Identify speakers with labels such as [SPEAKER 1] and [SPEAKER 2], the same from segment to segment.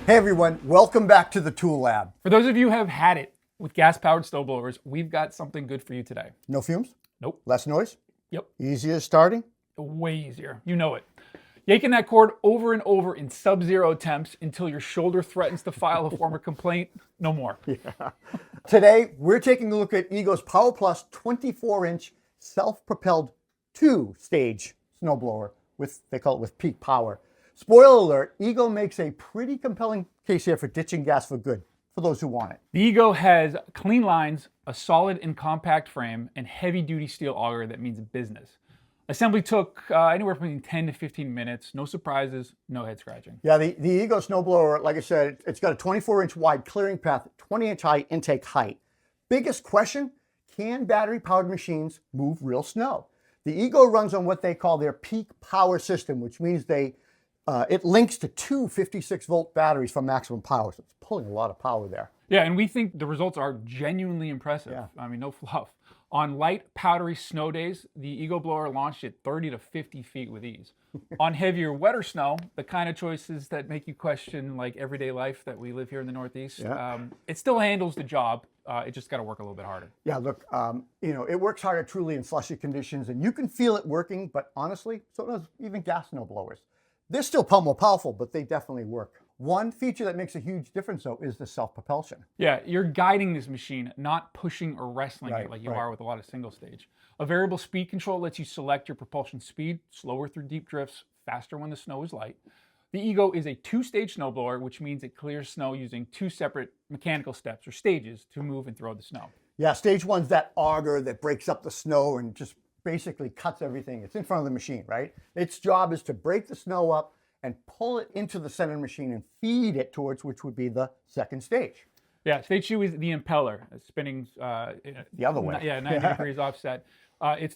[SPEAKER 1] Hey everyone, welcome back to the Tool Lab.
[SPEAKER 2] For those of you who have had it with gas-powered snowblowers, we've got something good for you today.
[SPEAKER 1] No fumes?
[SPEAKER 2] Nope.
[SPEAKER 1] Less noise?
[SPEAKER 2] Yep.
[SPEAKER 1] Easier starting?
[SPEAKER 2] Way easier. You know it. Yanking that cord over and over in sub-zero temps until your shoulder threatens to file a formal complaint. No more.
[SPEAKER 1] Yeah. Today, we're taking a look at EGO's Power Plus 24-inch self-propelled 2-stage snowblower with, they call it with peak power. Spoiler alert, EGO makes a pretty compelling case here for ditching gas for good, for those who want it.
[SPEAKER 2] The EGO has clean lines, a solid and compact frame, and heavy-duty steel auger that means business. Assembly took anywhere between 10 to 15 minutes. No surprises, no head scratching.
[SPEAKER 1] Yeah, the EGO snowblower, like I said, it's got a 24-inch wide clearing path, 20-inch high intake height. Biggest question, can battery-powered machines move real snow? The EGO runs on what they call their peak power system, which means it links to two 56-volt batteries for maximum power. So it's pulling a lot of power there.
[SPEAKER 2] Yeah, and we think the results are genuinely impressive.
[SPEAKER 1] Yeah.
[SPEAKER 2] I mean, no fluff. On light, powdery snow days, the EGO blower launched at 30 to 50 feet with ease. On heavier, wetter snow, the kind of choices that make you question like everyday life that we live here in the Northeast, it still handles the job. It just got to work a little bit harder.
[SPEAKER 1] Yeah, look, it works harder truly in slushy conditions, and you can feel it working, but honestly, so does even gas snow blowers. They're still more powerful, but they definitely work. One feature that makes a huge difference, though, is the self-propulsion.
[SPEAKER 2] Yeah, you're guiding this machine, not pushing or wrestling it like you are with a lot of single stage. A variable speed control lets you select your propulsion speed, slower through deep drifts, faster when the snow is light. The EGO is a two-stage snowblower, which means it clears snow using two separate mechanical steps or stages to move and throw the snow.
[SPEAKER 1] Yeah, stage one's that auger that breaks up the snow and just basically cuts everything. It's in front of the machine, right? Its job is to break the snow up and pull it into the center machine and feed it towards which would be the second stage.
[SPEAKER 2] Yeah, stage two is the impeller, spinning
[SPEAKER 1] the other way.
[SPEAKER 2] Yeah, 90 degrees offset.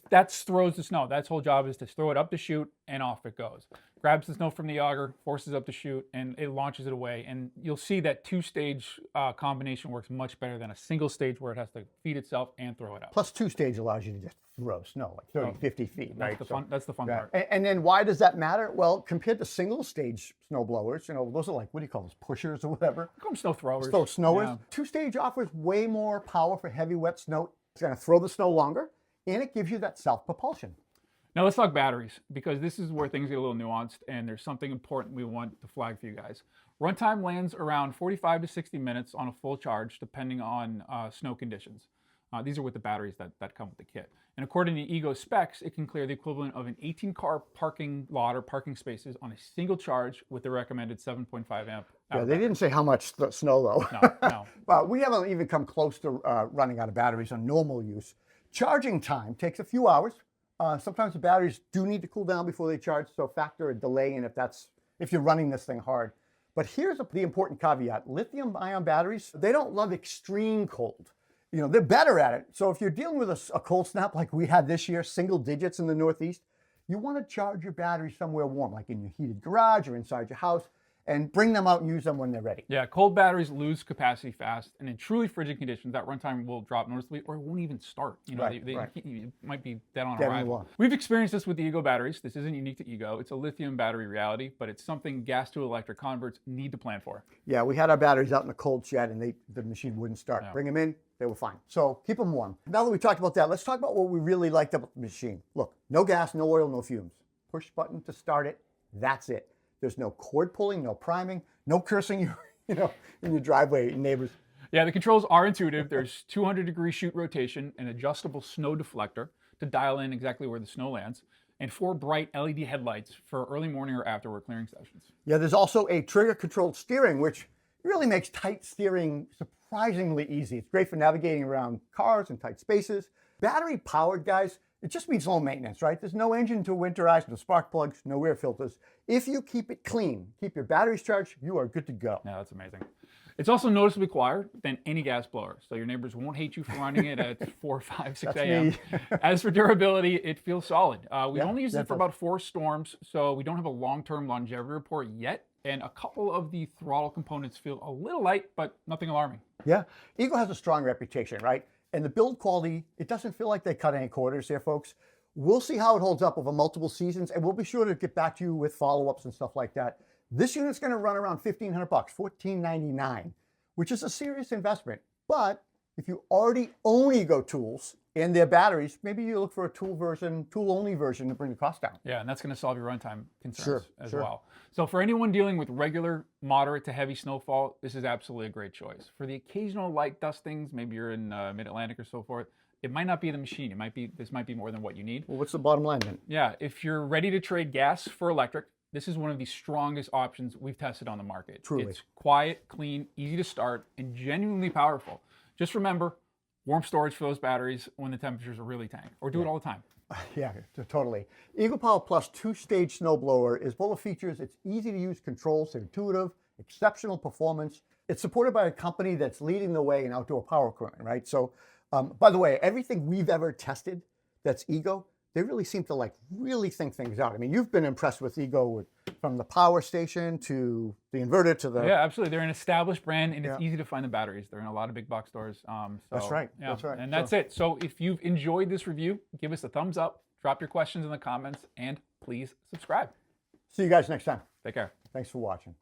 [SPEAKER 2] That throws the snow. That's whole job is to throw it up the chute and off it goes. Grabs the snow from the auger, forces up the chute, and it launches it away. And you'll see that two-stage combination works much better than a single stage where it has to feed itself and throw it out.
[SPEAKER 1] Plus two-stage allows you to just throw snow like 30, 50 feet, right?
[SPEAKER 2] That's the fun part.
[SPEAKER 1] And then why does that matter? Well, compared to single-stage snow blowers, those are like, what do you call those, pushers or whatever?
[SPEAKER 2] Call them snow throwers.
[SPEAKER 1] Snowers.
[SPEAKER 2] Yeah.
[SPEAKER 1] Two-stage offers way more power for heavy, wet snow. It's going to throw the snow longer, and it gives you that self-propulsion.
[SPEAKER 2] Now let's talk batteries, because this is where things get a little nuanced, and there's something important we want to flag for you guys. Runtime lands around 45 to 60 minutes on a full charge, depending on snow conditions. These are with the batteries that come with the kit. And according to EGO specs, it can clear the equivalent of an 18-car parking lot or parking spaces on a single charge with the recommended 7.5 amp.
[SPEAKER 1] Yeah, they didn't say how much snow, though.
[SPEAKER 2] No.
[SPEAKER 1] Well, we haven't even come close to running out of batteries on normal use. Charging time takes a few hours. Sometimes the batteries do need to cool down before they charge, so factor a delay in if you're running this thing hard. But here's the important caveat. Lithium-ion batteries, they don't love extreme cold. They're better at it. So if you're dealing with a cold snap like we had this year, single digits in the Northeast, you want to charge your battery somewhere warm, like in your heated garage or inside your house, and bring them out and use them when they're ready.
[SPEAKER 2] Yeah, cold batteries lose capacity fast, and in truly frigid conditions, that runtime will drop noticeably or it won't even start. They might be dead on arrival. We've experienced this with the EGO batteries. This isn't unique to EGO. It's a lithium battery reality, but it's something gas to electric converts need to plan for.
[SPEAKER 1] Yeah, we had our batteries out in the cold shed, and the machine wouldn't start.
[SPEAKER 2] Yeah.
[SPEAKER 1] Bring them in, they were fine. So keep them warm. Now that we talked about that, let's talk about what we really liked about the machine. Look, no gas, no oil, no fumes. Push button to start it. That's it. There's no cord pulling, no priming, no cursing in your driveway, neighbors.
[SPEAKER 2] Yeah, the controls are intuitive. There's 200-degree chute rotation, an adjustable snow deflector to dial in exactly where the snow lands, and 4 bright LED headlights for early morning or after work clearing sessions.
[SPEAKER 1] Yeah, there's also a trigger-controlled steering, which really makes tight steering surprisingly easy. It's great for navigating around cars and tight spaces. Battery-powered, guys, it just means low maintenance, right? There's no engine to winterize, no spark plugs, no air filters. If you keep it clean, keep your batteries charged, you are good to go.
[SPEAKER 2] Yeah, that's amazing. It's also noticeably quieter than any gas blower, so your neighbors won't hate you for running it at 4, 5, 6 a.m. As for durability, it feels solid. We've only used it for about 4 storms, so we don't have a long-term longevity report yet, and a couple of the throttle components feel a little light, but nothing alarming.
[SPEAKER 1] Yeah, EGO has a strong reputation, right? And the build quality, it doesn't feel like they cut any corners here, folks. We'll see how it holds up over multiple seasons, and we'll be sure to get back to you with follow-ups and stuff like that. This unit's going to run around $1,500, $1,499, which is a serious investment. But if you already own EGO tools and their batteries, maybe you look for a tool-only version to bring the cost down.
[SPEAKER 2] Yeah, and that's going to solve your runtime concerns
[SPEAKER 1] Sure,
[SPEAKER 2] as
[SPEAKER 1] sure.
[SPEAKER 2] well. So for anyone dealing with regular, moderate to heavy snowfall, this is absolutely a great choice. For the occasional light dustings, maybe you're in mid-Atlantic or so forth, it might not be the machine. This might be more than what you need.
[SPEAKER 1] Well, what's the bottom line then?
[SPEAKER 2] Yeah, if you're ready to trade gas for electric, this is one of the strongest options we've tested on the market.
[SPEAKER 1] Truly.
[SPEAKER 2] It's quiet, clean, easy to start, and genuinely powerful. Just remember, warm storage for those batteries when the temperatures are really tank, or do it all the time.
[SPEAKER 1] Yeah, totally. EGO Power Plus 2-stage snowblower is full of features. It's easy to use controls, intuitive, exceptional performance. It's supported by a company that's leading the way in outdoor power equipment, right? So, by the way, everything we've ever tested that's EGO, they really seem to really think things out. I mean, you've been impressed with EGO from the power station to the inverter to the...
[SPEAKER 2] Yeah, absolutely. They're an established brand, and it's easy to find the batteries. They're in a lot of big box stores.
[SPEAKER 1] That's right.
[SPEAKER 2] Yeah.
[SPEAKER 1] That's right.
[SPEAKER 2] And that's it. So if you've enjoyed this review, give us a thumbs up, drop your questions in the comments, and please subscribe.
[SPEAKER 1] See you guys next time.
[SPEAKER 2] Take care.
[SPEAKER 1] Thanks for watching.